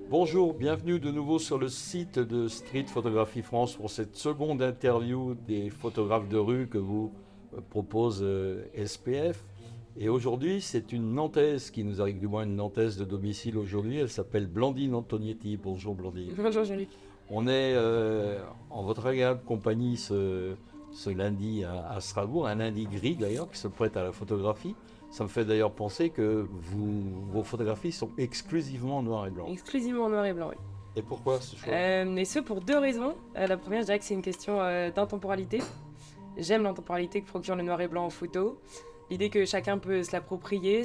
Bonjour, bienvenue de nouveau sur le site de Street Photography France pour cette seconde interview des photographes de rue que vous propose SPF. Et aujourd'hui, c'est une Nantaise qui nous arrive, du moins une Nantaise de domicile aujourd'hui. Elle s'appelle Blandine Antonietti. Bonjour Blandine. Bonjour Jean-Luc. On est en votre agréable compagnie ce lundi à Strasbourg, un lundi gris d'ailleurs qui se prête à la photographie. Ça me fait d'ailleurs penser que vos photographies sont exclusivement en noir et blanc. Exclusivement en noir et blanc, oui. Et pourquoi ce choix? Et ce pour deux raisons. La première, je dirais que c'est une question d'intemporalité. J'aime l'intemporalité que procure le noir et blanc en photo. L'idée que chacun peut se l'approprier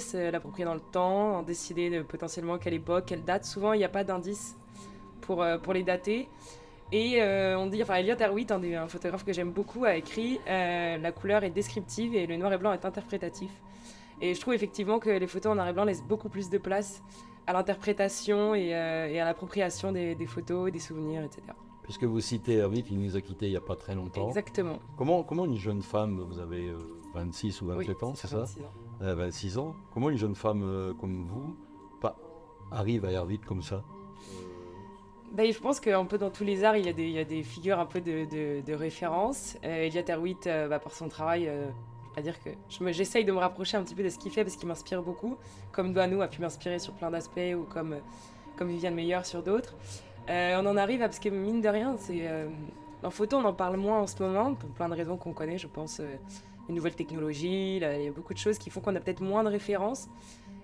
dans le temps, en décider potentiellement quelle époque, quelle date. Souvent, il n'y a pas d'indice pour les dater. Et on dit, enfin, Elliot Erwitt, un photographe que j'aime beaucoup, a écrit la couleur est descriptive et le noir et blanc est interprétatif. Et je trouve effectivement que les photos en noir et blanc laissent beaucoup plus de place à l'interprétation et à l'appropriation des photos, des souvenirs, etc. Puisque vous citez Erwitt, il nous a quittés il n'y a pas très longtemps. Exactement. Comment une jeune femme, vous avez 26 ou 27 ans, c'est ça? 26 ans. 26 ans. Comment une jeune femme comme vous arrive à Erwitt comme ça? Je pense qu'un peu dans tous les arts, il y a des figures un peu de référence. Elliot Erwitt, par son travail, à dire que j'essaye de me rapprocher un petit peu de ce qu'il fait parce qu'il m'inspire beaucoup, comme Doano a pu m'inspirer sur plein d'aspects ou comme Viviane Meyer sur d'autres. On en arrive à, parce que mine de rien, en photo on en parle moins en ce moment, pour plein de raisons qu'on connaît, je pense, les nouvelles technologies, il y a beaucoup de choses qui font qu'on a peut-être moins de références.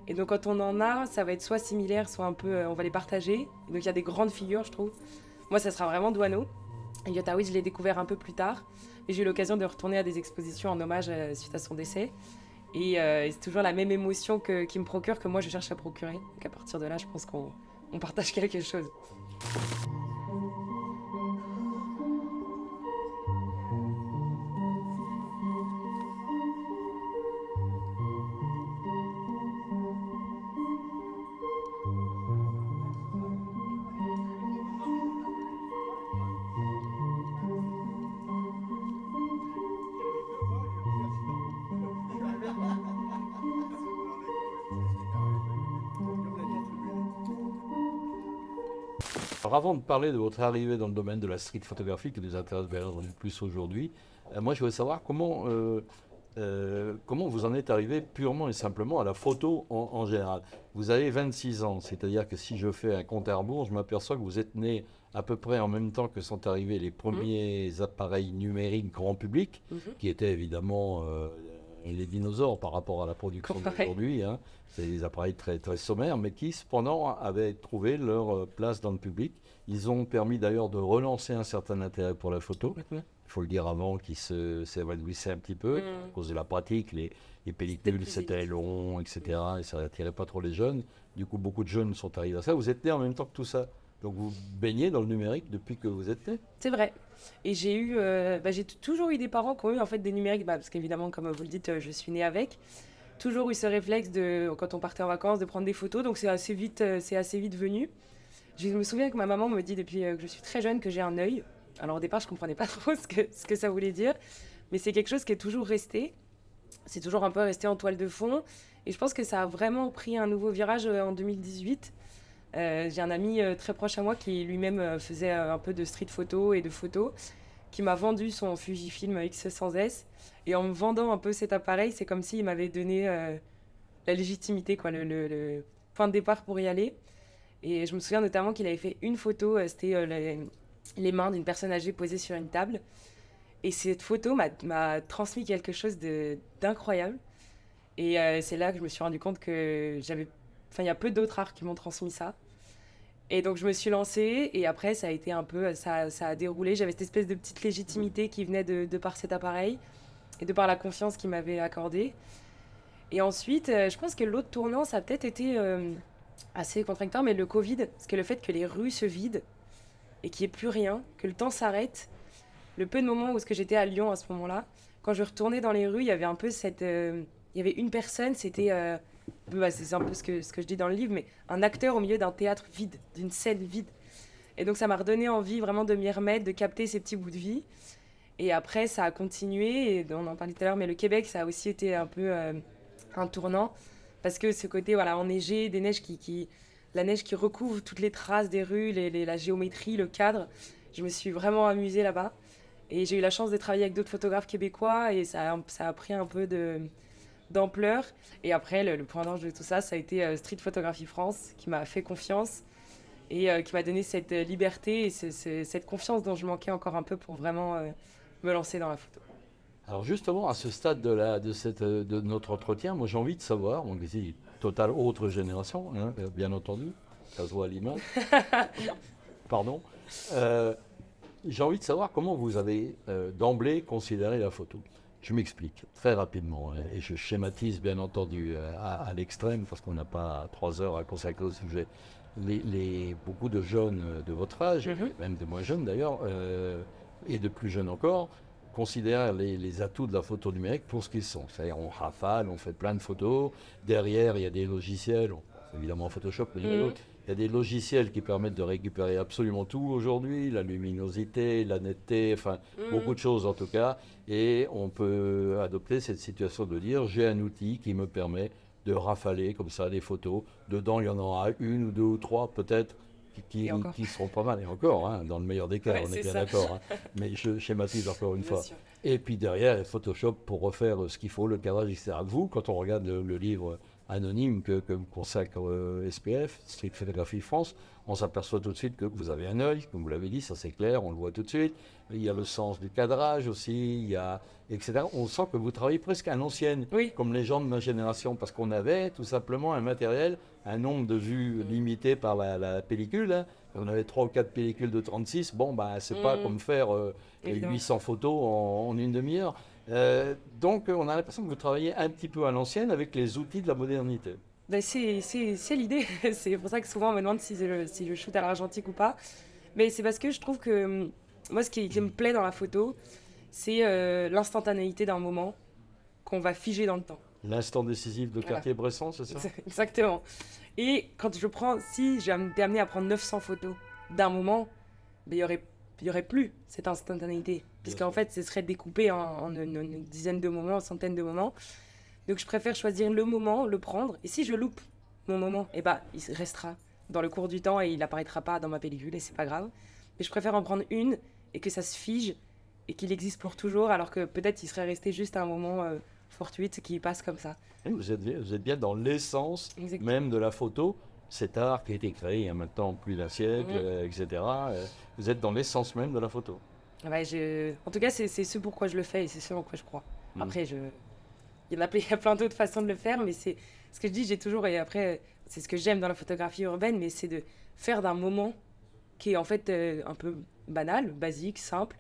Et donc quand on en a, ça va être soit similaire, soit un peu, on va les partager. Et donc il y a des grandes figures, je trouve. Moi, ça sera vraiment Doano. Elliot Erwitt, je l'ai découvert un peu plus tard. Et j'ai eu l'occasion de retourner à des expositions en hommage suite à son décès. Et c'est toujours la même émotion qui me procure que moi je cherche à procurer. Donc à partir de là, je pense qu'on partage quelque chose. Alors avant de parler de votre arrivée dans le domaine de la street photographie qui nous intéresse bien entendu plus aujourd'hui, moi je voudrais savoir comment vous en êtes arrivé purement et simplement à la photo en général. Vous avez 26 ans, c'est-à-dire que si je fais un compte à rebours, je m'aperçois que vous êtes né à peu près en même temps que sont arrivés les premiers appareils numériques grand public, qui étaient évidemment les dinosaures par rapport à la production d'aujourd'hui. Hein. C'est des appareils très, très sommaires, mais qui cependant avaient trouvé leur place dans le public. Ils ont permis d'ailleurs de relancer un certain intérêt pour la photo. Il faut le dire avant, qui s'évanouissait un petit peu à cause de la pratique. Les pellicules, c'était long, etc. Et ça n'attirait pas trop les jeunes. Du coup, beaucoup de jeunes sont arrivés à ça. Vous êtes nés en même temps que tout ça. Donc vous baignez dans le numérique depuis que vous êtes né. C'est vrai. Et j'ai toujours eu des parents qui ont eu en fait des numériques, parce qu'évidemment, comme vous le dites, je suis née avec. Toujours eu ce réflexe quand on partait en vacances, de prendre des photos. Donc c'est assez vite venu. Je me souviens que ma maman me dit depuis que je suis très jeune que j'ai un œil. Alors au départ, je comprenais pas trop ce que ça voulait dire, mais c'est quelque chose qui est toujours resté. C'est toujours un peu resté en toile de fond. Et je pense que ça a vraiment pris un nouveau virage en 2018. J'ai un ami très proche à moi qui lui-même faisait un peu de street photo et de photos, qui m'a vendu son Fujifilm X100S. Et en me vendant un peu cet appareil, c'est comme s'il m'avait donné la légitimité, quoi, le point de départ pour y aller. Et je me souviens notamment qu'il avait fait une photo, c'était les mains d'une personne âgée posées sur une table. Et cette photo m'a transmis quelque chose d'incroyable. Et c'est là que je me suis rendu compte que il y a peu d'autres arts qui m'ont transmis ça. Et donc je me suis lancée et après ça a été un peu, ça a déroulé. J'avais cette espèce de petite légitimité qui venait de par cet appareil et de par la confiance qu'il m'avait accordée. Et ensuite, je pense que l'autre tournant, ça a peut-être été assez contradictoire, mais le Covid, parce que le fait que les rues se vident et qu'il n'y ait plus rien, que le temps s'arrête, le peu de moments où j'étais à Lyon à ce moment-là, quand je retournais dans les rues, il y avait un peu il y avait une personne, c'était... c'est un peu ce que je dis dans le livre, mais un acteur au milieu d'un théâtre vide, d'une scène vide. Et donc ça m'a redonné envie vraiment de m'y remettre, de capter ces petits bouts de vie. Et après, ça a continué, et on en parlait tout à l'heure, mais le Québec, ça a aussi été un peu un tournant, parce que ce côté voilà, enneigé, des neiges la neige qui recouvre toutes les traces des rues, la géométrie, le cadre, je me suis vraiment amusée là-bas. Et j'ai eu la chance de travailler avec d'autres photographes québécois, et ça a pris un peu d'ampleur. Et après, le point d'orgue de tout ça, ça a été Street Photography France, qui m'a fait confiance et qui m'a donné cette liberté et cette confiance dont je manquais encore un peu pour vraiment me lancer dans la photo. Alors justement, à ce stade de notre entretien, moi j'ai envie de savoir, donc ici, totale autre génération, hein, bien entendu, ça se voit à l'image, pardon, j'ai envie de savoir comment vous avez d'emblée considéré la photo. Je m'explique très rapidement, et je schématise bien entendu à l'extrême, parce qu'on n'a pas 3 heures à consacrer au sujet. Beaucoup de jeunes de votre âge, même de moins jeunes d'ailleurs, et de plus jeunes encore, considèrent les atouts de la photo numérique pour ce qu'ils sont. C'est-à-dire on rafale, on fait plein de photos, derrière il y a des logiciels, évidemment Photoshop, mais il y en a d'autres. Il y a des logiciels qui permettent de récupérer absolument tout aujourd'hui, la luminosité, la netteté, enfin beaucoup de choses en tout cas. Et on peut adopter cette situation de dire j'ai un outil qui me permet de rafaler comme ça des photos. Dedans il y en aura une ou deux ou trois peut-être qui seront pas mal. Et encore, hein, dans le meilleur des cas, on est bien d'accord. Hein. Mais je schématise encore une fois. Sûr. Et puis derrière, Photoshop pour refaire ce qu'il faut, le cadrage, etc. Vous, quand on regarde le livre anonyme que me consacre SPF, Street Photography France, on s'aperçoit tout de suite que vous avez un œil, comme vous l'avez dit, ça c'est clair, on le voit tout de suite. Il y a le sens du cadrage aussi, il y a, etc. On sent que vous travaillez presque à l'ancienne, comme les gens de ma génération, parce qu'on avait tout simplement un matériel, un nombre de vues limité par la pellicule. Hein. On avait 3 ou 4 pellicules de 36, bon, bah, c'est pas comme faire 800 photos en une demi-heure. Donc on a l'impression que vous travaillez un petit peu à l'ancienne avec les outils de la modernité. Ben c'est l'idée. C'est pour ça que souvent on me demande si je shoot à l'argentique ou pas. Mais c'est parce que je trouve que moi ce qui me plaît dans la photo, c'est l'instantanéité d'un moment qu'on va figer dans le temps. L'instant décisif de Cartier-Bresson, c'est ça? Exactement. Et quand si j'ai été amenée à prendre 900 photos d'un moment, ben, il y aurait plus cette instantanéité. Puisqu'en fait, ce serait découpé en une dizaine de moments, une centaine de moments. Donc je préfère choisir le moment, le prendre. Et si je loupe mon moment, eh ben, il restera dans le cours du temps et il n'apparaîtra pas dans ma pellicule et c'est pas grave. Mais je préfère en prendre une et que ça se fige et qu'il existe pour toujours, alors que peut-être il serait resté juste un moment fortuite qui passe comme ça. Et vous êtes bien dans l'essence même de la photo, cet art qui a été créé il y a maintenant plus d'un siècle, etc. Vous êtes dans l'essence même de la photo. Ouais, en tout cas, c'est ce pourquoi je le fais et c'est ce en quoi je crois. Après, il y a plein d'autres façons de le faire, mais c'est ce que je dis, et après, c'est ce que j'aime dans la photographie urbaine, mais c'est de faire d'un moment qui est en fait un peu banal, basique, simple,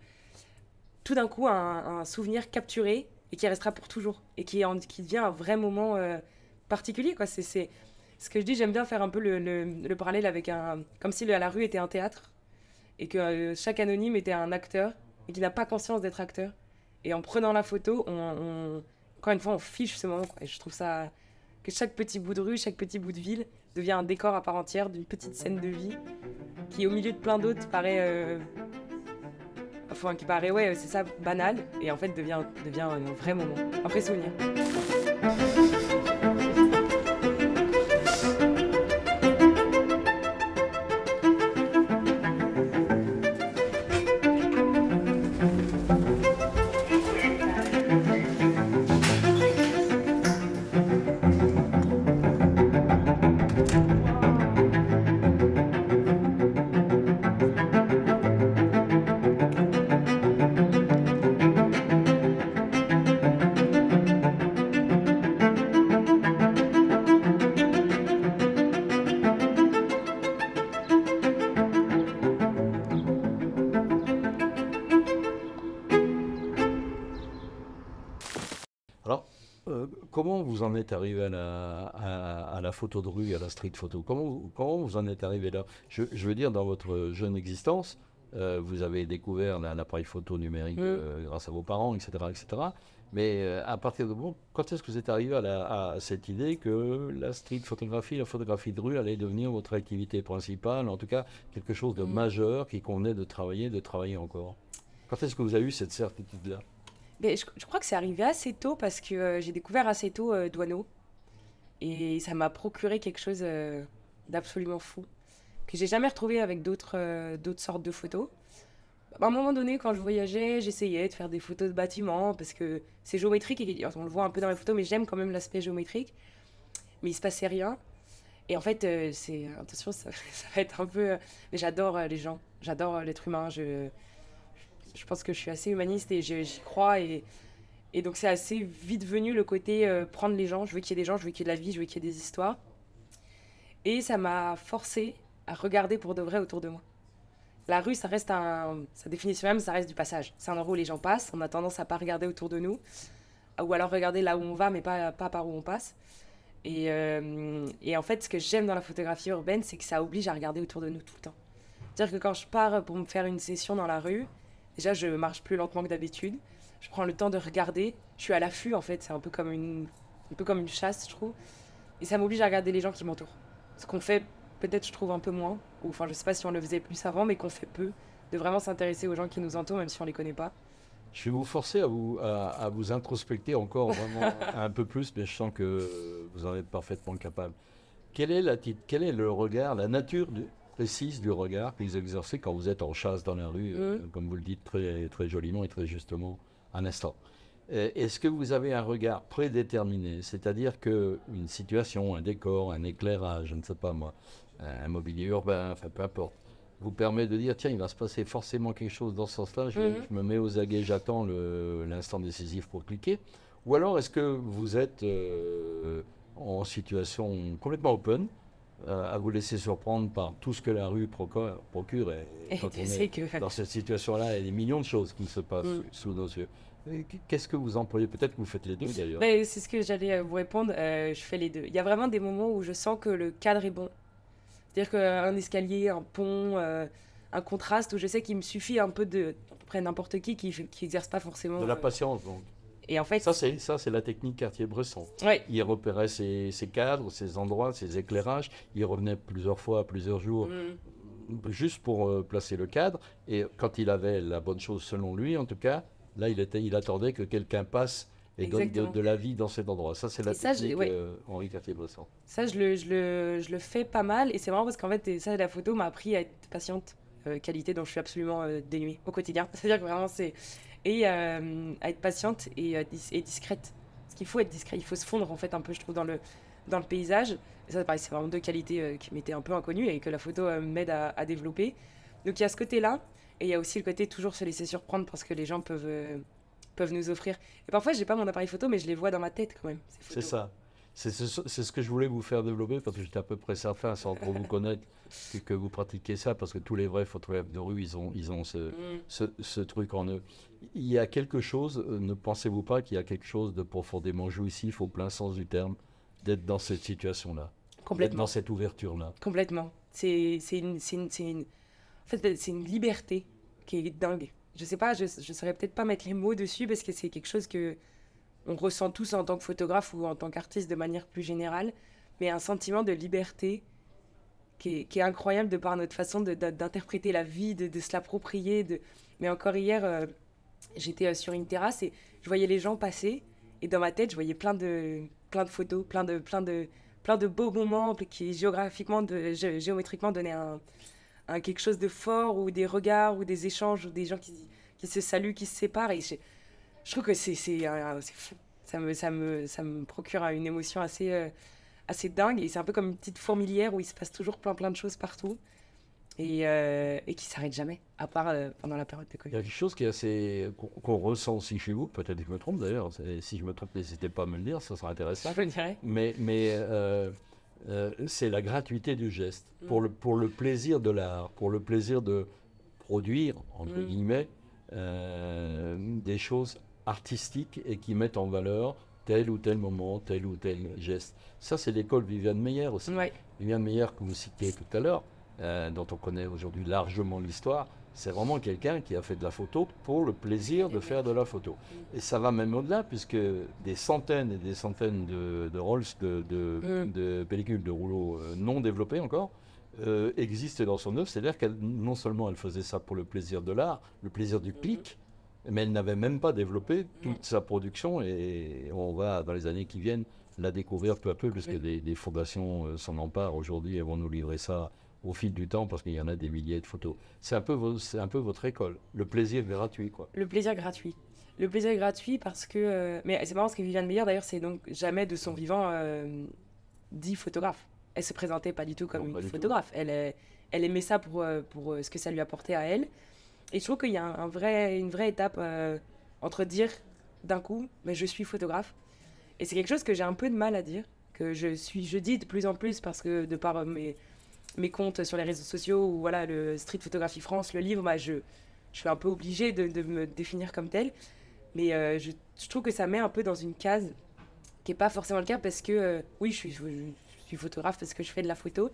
tout d'un coup un souvenir capturé et qui restera pour toujours et qui devient un vrai moment particulier, quoi. C'est ce que je dis, j'aime bien faire un peu le parallèle avec comme si la rue était un théâtre et que chaque anonyme était un acteur et qu'il n'a pas conscience d'être acteur. Et en prenant la photo, encore une fois, on fiche ce moment, quoi. Et je trouve ça que chaque petit bout de rue, chaque petit bout de ville devient un décor à part entière d'une petite scène de vie qui, au milieu de plein d'autres, paraît... qui paraît, c'est ça, banal, et en fait devient un vrai moment, un vrai souvenir. Comment vous en êtes arrivé à la photo de rue, à la street photo? Comment vous en êtes arrivé là? Je veux dire, dans votre jeune existence, vous avez découvert l'appareil photo numérique grâce à vos parents, etc., etc. Mais à partir de bon, quand est-ce que vous êtes arrivé à cette idée que la street photographie, la photographie de rue allait devenir votre activité principale, en tout cas quelque chose de majeur qui convenait de travailler encore? Quand est-ce que vous avez eu cette certitude-là? Mais je crois que c'est arrivé assez tôt parce que j'ai découvert assez tôt Douaneau et ça m'a procuré quelque chose d'absolument fou que j'ai jamais retrouvé avec d'autres sortes de photos. À un moment donné, quand je voyageais, j'essayais de faire des photos de bâtiments parce que c'est géométrique et on le voit un peu dans les photos, mais j'aime quand même l'aspect géométrique. Mais il se passait rien. Et en fait, attention, ça va être un peu. Mais j'adore les gens, j'adore l'être humain. Je pense que je suis assez humaniste et j'y crois. Et donc, c'est assez vite venu le côté prendre les gens. Je veux qu'il y ait des gens, je veux qu'il y ait de la vie, je veux qu'il y ait des histoires. Et ça m'a forcé à regarder pour de vrai autour de moi. La rue, ça reste sa définition même, ça reste du passage. C'est un endroit où les gens passent. On a tendance à pas regarder autour de nous. Ou alors regarder là où on va, mais pas par où on passe. Et en fait, ce que j'aime dans la photographie urbaine, c'est que ça oblige à regarder autour de nous tout le temps. C'est-à-dire que quand je pars pour me faire une session dans la rue, déjà, je marche plus lentement que d'habitude. Je prends le temps de regarder. Je suis à l'affût, en fait. C'est un peu comme une chasse, je trouve. Et ça m'oblige à regarder les gens qui m'entourent. Ce qu'on fait, peut-être, je trouve, un peu moins. Ou, enfin, je sais pas si on le faisait plus avant, mais qu'on fait peu. De vraiment s'intéresser aux gens qui nous entourent, même si on les connaît pas. Je vais vous forcer à vous introspecter encore vraiment un peu plus, mais je sens que vous en êtes parfaitement capable. Quel est le regard, la nature précise du regard que vous exercez quand vous êtes en chasse dans la rue, comme vous le dites très, très joliment et très justement à l'instant? Est-ce que vous avez un regard prédéterminé, c'est-à-dire qu'une situation, un décor, un éclairage, je ne sais pas moi, un mobilier urbain, enfin peu importe, vous permet de dire, tiens, il va se passer forcément quelque chose dans ce sens-là, je me mets aux aguets, j'attends l'instant décisif pour cliquer. Ou alors, est-ce que vous êtes en situation complètement open, à vous laisser surprendre par tout ce que la rue procure et quand on est dans cette situation-là, il y a des millions de choses qui se passent sous nos yeux. Qu'est-ce que vous employez? Peut-être que vous faites les deux d'ailleurs. C'est ce que j'allais vous répondre, je fais les deux. Il y a vraiment des moments où je sens que le cadre est bon. C'est-à-dire qu'un escalier, un pont, un contraste où je sais qu'il me suffit un peu de à peu près n'importe qui exerce pas forcément. De la patience, donc. Et en fait, ça, c'est la technique Cartier-Bresson. Ouais. Il repérait ses cadres, ses endroits, ses éclairages. Il revenait plusieurs fois, plusieurs jours, juste pour placer le cadre. Et quand il avait la bonne chose, selon lui, en tout cas, là, il attendait que quelqu'un passe et donne de la vie dans cet endroit. Ça, c'est la technique Henri Cartier-Bresson. Ça, je le fais pas mal. Et c'est marrant parce qu'en fait, ça, la photo m'a appris à être patiente, qualité dont je suis absolument dénuée au quotidien. C'est-à-dire que vraiment, c'est... Et à être patiente et discrète. Parce qu'il faut être discret, il faut se fondre en fait un peu, je trouve, dans le paysage. Et ça, pareil, c'est vraiment deux qualités qui m'étaient un peu inconnues et que la photo m'aide à développer. Donc il y a ce côté-là, et il y a aussi le côté toujours se laisser surprendre parce que les gens peuvent nous offrir. Et parfois, j'ai pas mon appareil photo, mais je les vois dans ma tête quand même. C'est ça. C'est ce que je voulais vous faire développer parce que j'étais à peu près certain, sans trop vous connaître, que vous pratiquez ça, parce que tous les vrais photographes de rue, ils ont ce truc en eux. Il y a quelque chose, ne pensez-vous pas qu'il y a quelque chose de profondément jouissif au plein sens du terme, d'être dans cette situation-là, d'être dans cette ouverture-là? Complètement. En fait, c'est une liberté qui est dingue. Je sais pas, je saurais peut-être pas mettre les mots dessus parce que c'est quelque chose que on ressent tous en tant que photographe ou en tant qu'artiste de manière plus générale, mais un sentiment de liberté qui est incroyable de par notre façon d'interpréter la vie, de se l'approprier. Mais encore hier, j'étais sur une terrasse et je voyais les gens passer et dans ma tête, je voyais plein de photos, plein de beaux moments qui géographiquement, géométriquement donnaient quelque chose de fort ou des regards ou des échanges ou des gens qui se saluent, qui se séparent et je trouve que c'est fou. Ça me procure une émotion assez dingue. Et c'est un peu comme une petite fourmilière où il se passe toujours plein de choses partout. Et qui ne s'arrête jamais, à part pendant la période de Covid. Il y a quelque chose qui est qu'on ressent aussi chez vous. Peut-être que je me trompe d'ailleurs. Si je me trompe, n'hésitez pas à me le dire, ça sera intéressant. Je le dirais. Mais c'est la gratuité du geste. Pour le plaisir de l'art, pour le plaisir de produire, entre guillemets, des choses artistiques et qui mettent en valeur tel ou tel moment, tel ou tel geste. Ça, c'est l'école Viviane Meyer aussi. Ouais. Viviane Meyer, que vous citiez tout à l'heure, dont on connaît aujourd'hui largement l'histoire, c'est vraiment quelqu'un qui a fait de la photo pour le plaisir de faire de la photo. Et ça va même au-delà, puisque des centaines et des centaines de rolls, de pellicules, de rouleaux non développés encore, existent dans son œuvre. C'est-à-dire qu'elle, non seulement elle faisait ça pour le plaisir de l'art, le plaisir du clic, mais elle n'avait même pas développé toute sa production. Et on va, dans les années qui viennent, la découvrir peu à peu, puisque des fondations s'en emparent aujourd'hui et vont nous livrer ça au fil du temps, parce qu'il y en a des milliers de photos. C'est un peu votre école, le plaisir gratuit, quoi. Le plaisir gratuit. Le plaisir gratuit parce que... mais c'est marrant parce que Viviane Meyer, d'ailleurs, c'est donc jamais de son vivant dit photographe. Elle se présentait pas du tout comme une photographe. Elle aimait ça pour ce que ça lui apportait à elle. Et je trouve qu'il y a une vraie étape entre dire d'un coup, mais je suis photographe. Et c'est quelque chose que j'ai un peu de mal à dire, que je dis de plus en plus parce que de par mes comptes sur les réseaux sociaux ou voilà, le Street Photography France, le livre, bah, je suis un peu obligée de me définir comme telle. Mais je trouve que ça met un peu dans une case qui n'est pas forcément le cas parce que, oui, je suis photographe parce que je fais de la photo.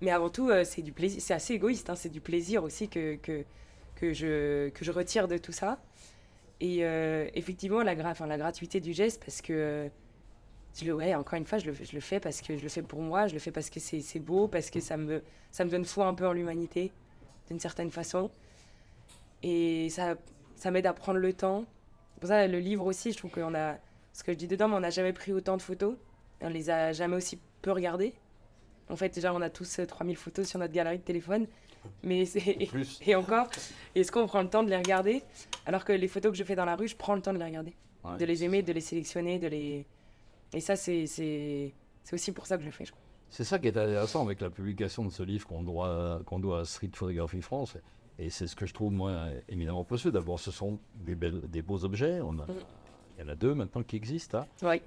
Mais avant tout, c'est du plaisir. C'est assez égoïste, hein, c'est du plaisir aussi que je retire de tout ça. Et effectivement, la gratuité du geste, parce que, encore une fois, je le fais parce que je le fais pour moi, je le fais parce que c'est beau, parce que ça me donne foi un peu en l'humanité, d'une certaine façon. Et ça m'aide à prendre le temps. Pour ça, le livre aussi, je trouve qu'on a, ce que je dis dedans, mais on n'a jamais pris autant de photos. On les a jamais aussi peu regardées. En fait, déjà, on a tous 3000 photos sur notre galerie de téléphone. Mais et encore, est-ce qu'on prend le temps de les regarder? Alors que les photos que je fais dans la rue, je prends le temps de les regarder. Ouais, de les aimer, de les sélectionner, Et ça, c'est aussi pour ça que je le fais, je crois. C'est ça qui est intéressant avec la publication de ce livre qu'on doit à Street Photography France. Et c'est ce que je trouve, moi, éminemment précieux. D'abord, ce sont des beaux objets. Il y en a 2 maintenant qui existent. Hein. Oui.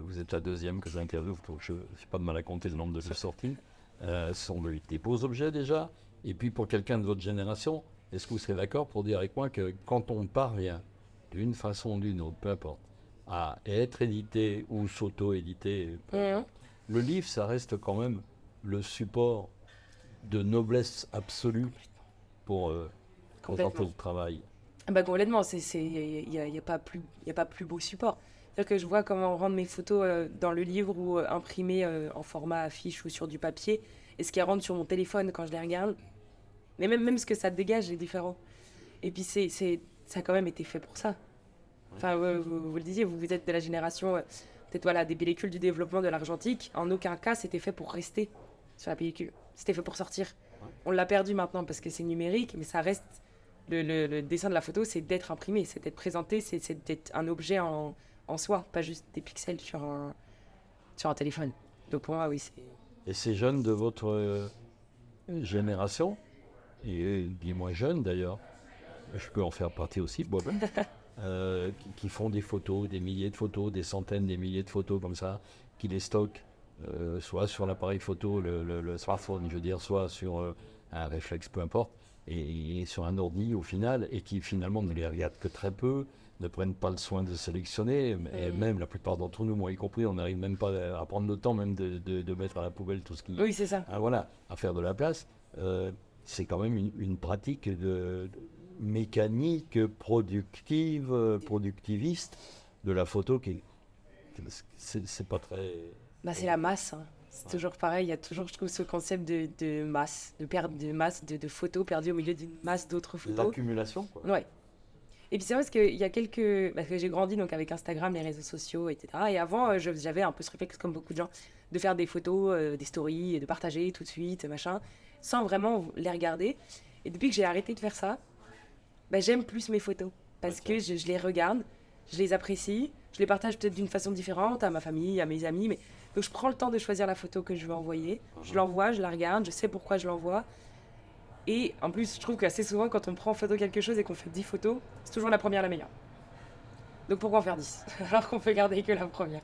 Vous êtes la 2e que j'interviewe, donc je n'ai pas de mal à compter le nombre de sorties. Ce sont des beaux objets déjà. Et puis pour quelqu'un de votre génération, est-ce que vous serez d'accord pour dire avec moi que quand on parvient, d'une façon ou d'une autre, peu importe, à être édité ou s'auto-éditer, le livre, ça reste quand même le support de noblesse absolue pour présenter le travail. Bah complètement, il y a pas plus beau support. C'est-à-dire que je vois comment rendre mes photos dans le livre ou imprimées en format affiche ou sur du papier, et ce qui rentre sur mon téléphone quand je les regarde. Mais même ce que ça dégage est différent. Et puis ça a quand même été fait pour ça. Enfin, vous le disiez, vous êtes de la génération, peut-être voilà, des pellicules du développement de l'argentique. En aucun cas, c'était fait pour rester sur la pellicule. C'était fait pour sortir. On l'a perdu maintenant parce que c'est numérique, mais ça reste... Le dessin de la photo, c'est d'être imprimé, c'est d'être présenté, c'est d'être un objet en soi, pas juste des pixels sur un téléphone. Donc pour moi, oui, c'est... Et ces jeunes de votre génération, et des moins jeunes d'ailleurs, je peux en faire partie aussi, moi-même, qui font des photos, des milliers de photos, des centaines, des milliers de photos comme ça, qui les stockent, soit sur l'appareil photo, le smartphone, je veux dire, soit sur un réflexe, peu importe, et sur un ordi au final, et qui finalement ne les regardent que très peu, ne prennent pas le soin de sélectionner, et même la plupart d'entre nous, moi y compris, on n'arrive même pas à prendre le temps même de mettre à la poubelle tout ce qui... Oui, c'est ça. Voilà, à faire de la place. C'est quand même une pratique de mécanique productiviste de la photo qui c'est pas très... Bah, c'est la masse, hein. C'est toujours pareil, il y a toujours, je trouve, ce concept de masse, de perte de masse, de photos perdues au milieu d'une masse d'autres photos. L'accumulation, quoi. Ouais. Et puis c'est vrai parce qu'il y a parce que j'ai grandi donc avec Instagram, les réseaux sociaux, etc. Et avant, j'avais un peu ce réflexe, comme beaucoup de gens, de faire des photos, des stories, et de partager tout de suite, machin, sans vraiment les regarder. Et depuis que j'ai arrêté de faire ça, bah, j'aime plus mes photos. Parce que je les regarde, je les apprécie, je les partage peut-être d'une façon différente à ma famille, à mes amis, mais... Donc je prends le temps de choisir la photo que je veux envoyer. Je l'envoie, je la regarde, je sais pourquoi je l'envoie. Et en plus, je trouve qu'assez souvent, quand on prend en photo quelque chose et qu'on fait 10 photos, c'est toujours la première la meilleure. Donc pourquoi en faire 10 alors qu'on peut garder que la première?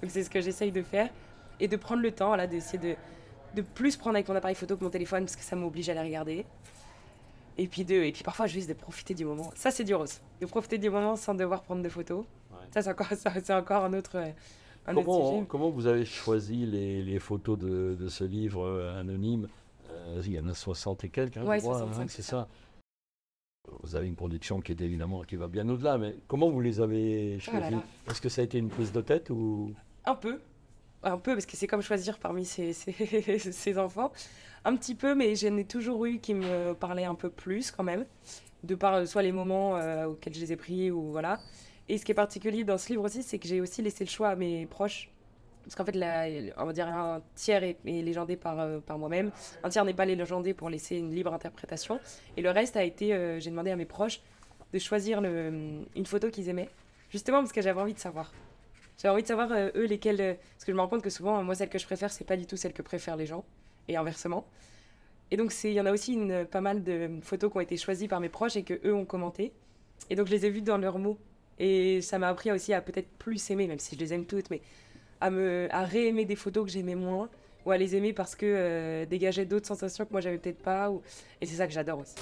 Donc c'est ce que j'essaye de faire. Et de prendre le temps, là, d'essayer de plus prendre avec mon appareil photo que mon téléphone, parce que ça m'oblige à les regarder. Et puis parfois, juste de profiter du moment. Ça, c'est dur aussi. De profiter du moment sans devoir prendre de photos. Ça, c'est encore un autre sujet. Comment vous avez choisi les photos de ce livre anonyme? Il y en a 60 et quelques, hein, Ouais, je crois, 65, c'est ça. Vous avez une production qui va bien au-delà, mais comment vous les avez Oh là choisis? là. Est-ce que ça a été une prise de tête ou... Un peu. Un peu, parce que c'est comme choisir parmi ses enfants. Un petit peu, mais j'en ai toujours eu qui me parlaient un peu plus quand même, de par soit les moments auxquels je les ai pris ou voilà. Et ce qui est particulier dans ce livre aussi, c'est que j'ai aussi laissé le choix à mes proches. Parce qu'en fait, on va dire un tiers est légendé par moi-même, un tiers n'est pas légendé pour laisser une libre interprétation. Et le reste a été, j'ai demandé à mes proches de choisir une photo qu'ils aimaient, justement parce que j'avais envie de savoir. J'avais envie de savoir, eux, lesquels. Parce que je me rends compte que souvent, moi, celle que je préfère, c'est pas du tout celle que préfèrent les gens, et inversement. Et donc, il y en a aussi pas mal de photos qui ont été choisies par mes proches et que eux ont commenté. Et donc, je les ai vues dans leurs mots. Et ça m'a appris aussi à peut-être plus aimer, même si je les aime toutes, mais à réaimer des photos que j'aimais moins, ou à les aimer parce que dégageaient d'autres sensations que moi, j'avais peut-être pas. Et c'est ça que j'adore aussi.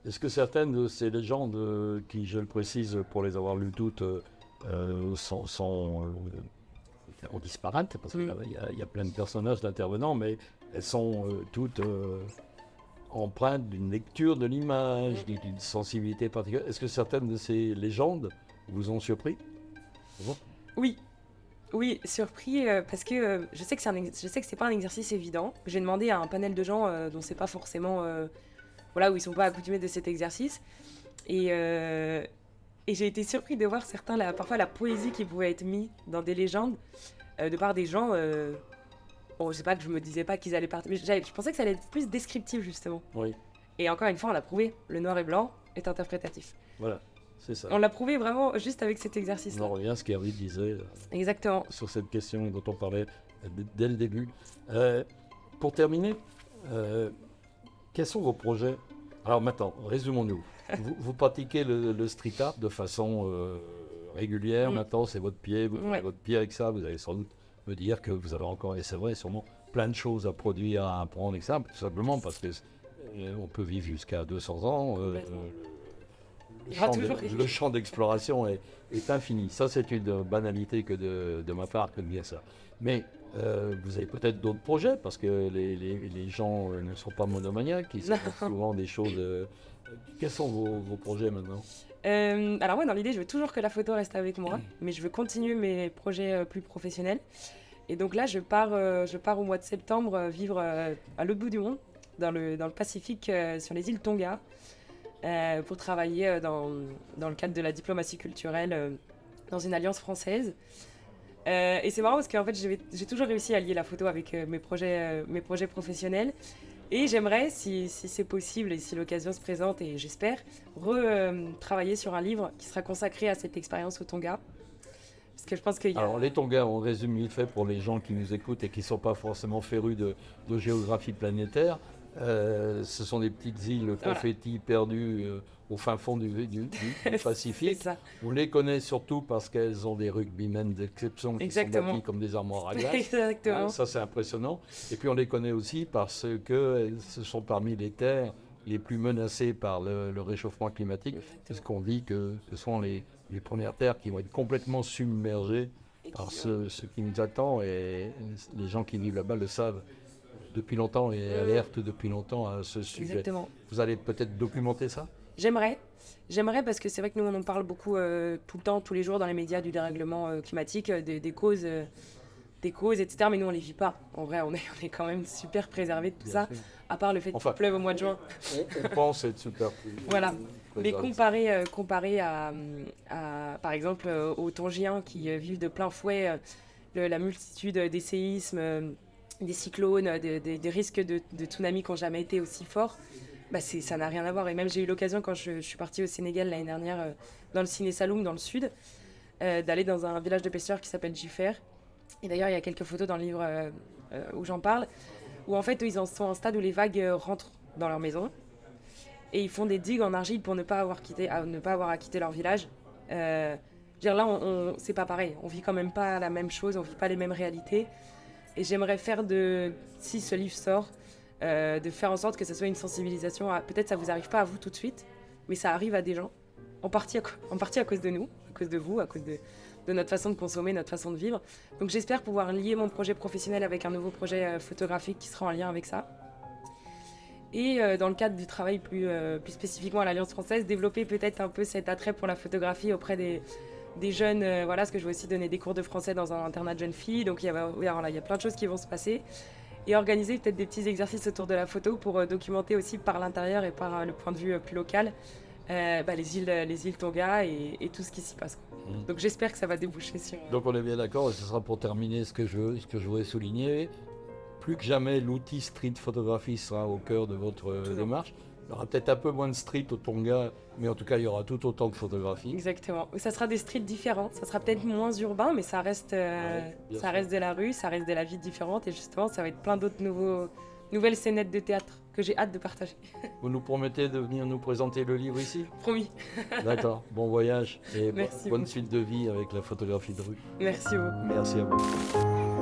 Est-ce que certaines de ces légendes, qui, je le précise pour les avoir lues toutes, sont disparates, parce qu'il y a plein de personnages, d'intervenants, mais elles sont toutes empreintes d'une lecture de l'image, d'une sensibilité particulière. Est-ce que certaines de ces légendes vous ont surpris? Bon. Oui, oui, surpris parce que je sais que c'est pas un exercice évident. J'ai demandé à un panel de gens dont c'est pas forcément voilà, où ils sont pas accoutumés de cet exercice et j'ai été surpris de voir parfois la poésie qui pouvait être mise dans des légendes de par des gens bon, je sais pas, que je me disais pas qu'ils allaient partir, mais je pensais que ça allait être plus descriptif justement. Oui, Et encore une fois, on l'a prouvé, le noir et blanc est interprétatif. voilà, c'est ça. On l'a prouvé vraiment juste avec cet On exercice-là. en revient à ce qu'Hervé disait Exactement. sur cette question dont on parlait dès le début. Pour terminer, quels sont vos projets? Alors maintenant, résumons-nous. Vous pratiquez le street art de façon régulière. Maintenant, c'est votre pied, vous faites votre pied avec ça. Vous allez sans doute me dire que vous avez encore, et c'est vrai, sûrement plein de choses à produire, à apprendre, etc. Tout simplement parce que on peut vivre jusqu'à 200 ans. Le champ d'exploration est infini. Ça, c'est une banalité que de ma part que de dire ça. Mais vous avez peut-être d'autres projets, parce que les gens ne sont pas monomaniaques, ils font souvent des choses... quels sont vos projets maintenant? Alors moi, dans l'idée, je veux toujours que la photo reste avec moi, mais je veux continuer mes projets plus professionnels. Et donc là, je pars au mois de septembre vivre à l'autre bout du monde, dans le Pacifique, sur les îles Tonga, pour travailler dans le cadre de la diplomatie culturelle dans une alliance française. Et c'est marrant parce qu'en fait, j'ai toujours réussi à lier la photo avec mes projets professionnels. Et j'aimerais, si c'est possible et si l'occasion se présente, et j'espère, travailler sur un livre qui sera consacré à cette expérience au Tonga. Parce que je pense qu'il y a... Alors, les Tonga, on résume vite fait pour les gens qui nous écoutent et qui ne sont pas forcément férus de géographie planétaire. Ce sont des petites îles confettis perdues au fin fond du Pacifique. On les connaît surtout parce qu'elles ont des rugbymen d'exception qui sont bâtis comme des armoires à glace. Exactement. Ça, c'est impressionnant. Et puis, on les connaît aussi parce que ce sont parmi les terres les plus menacées par le réchauffement climatique. Parce qu'on dit que ce sont les premières terres qui vont être complètement submergées par ce qui nous attend. Et les gens qui vivent là-bas le savent depuis longtemps et alerte depuis longtemps à ce sujet. Exactement. Vous allez peut-être documenter ça? J'aimerais. J'aimerais parce que c'est vrai que nous, on en parle beaucoup tout le temps, tous les jours dans les médias du dérèglement climatique, des causes, etc. Mais nous, on les vit pas. En vrai, on est quand même super préservés de tout ça, à part le fait qu'il pleuve au mois de juin. On pense être super. Voilà. Mais comparé à, par exemple, aux Tongiens qui vivent de plein fouet la multitude des séismes, des cyclones, des risques de tsunamis qui n'ont jamais été aussi forts, bah ça n'a rien à voir. Et même j'ai eu l'occasion, quand je suis partie au Sénégal l'année dernière, dans le Ciné Saloum, dans le sud, d'aller dans un village de pêcheurs qui s'appelle Jiffer. Et d'ailleurs, il y a quelques photos dans le livre où j'en parle, où en fait, ils en sont à un stade où les vagues rentrent dans leur maison. Et ils font des digues en argile pour ne pas avoir à quitter leur village. Là, c'est pas pareil. On vit quand même pas la même chose, on vit pas les mêmes réalités. Et j'aimerais faire si ce livre sort, de faire en sorte que ce soit une sensibilisation à... Peut-être ça vous arrive pas à vous tout de suite, mais ça arrive à des gens, en partie à cause de nous, à cause de vous, à cause de notre façon de consommer, notre façon de vivre. Donc j'espère pouvoir lier mon projet professionnel avec un nouveau projet photographique qui sera en lien avec ça. Et dans le cadre du travail plus spécifiquement à l'Alliance française, développer peut-être un peu cet attrait pour la photographie auprès des jeunes, parce que je vais aussi donner des cours de français dans un internat de jeunes filles, donc il y a plein de choses qui vont se passer. Et organiser peut-être des petits exercices autour de la photo pour documenter aussi par l'intérieur et par le point de vue plus local les îles Tonga et tout ce qui s'y passe. Donc j'espère que ça va déboucher sur... Donc on est bien d'accord, et ce sera pour terminer ce que je voudrais souligner. Plus que jamais, l'outil street photographie sera au cœur de votre démarche. Il y aura peut-être un peu moins de street au Tonga, mais en tout cas, il y aura tout autant de photographies. Exactement. Ça sera des streets différents. Ça sera peut-être moins urbain, mais ça reste de la rue, ça reste de la vie différente. Et justement, ça va être plein d'autres nouvelles scénettes de théâtre que j'ai hâte de partager. Vous nous promettez de venir nous présenter le livre ici? Promis. D'accord. Bon voyage et bonne beaucoup. suite de vie avec la photographie de rue. Merci beaucoup. Merci à vous.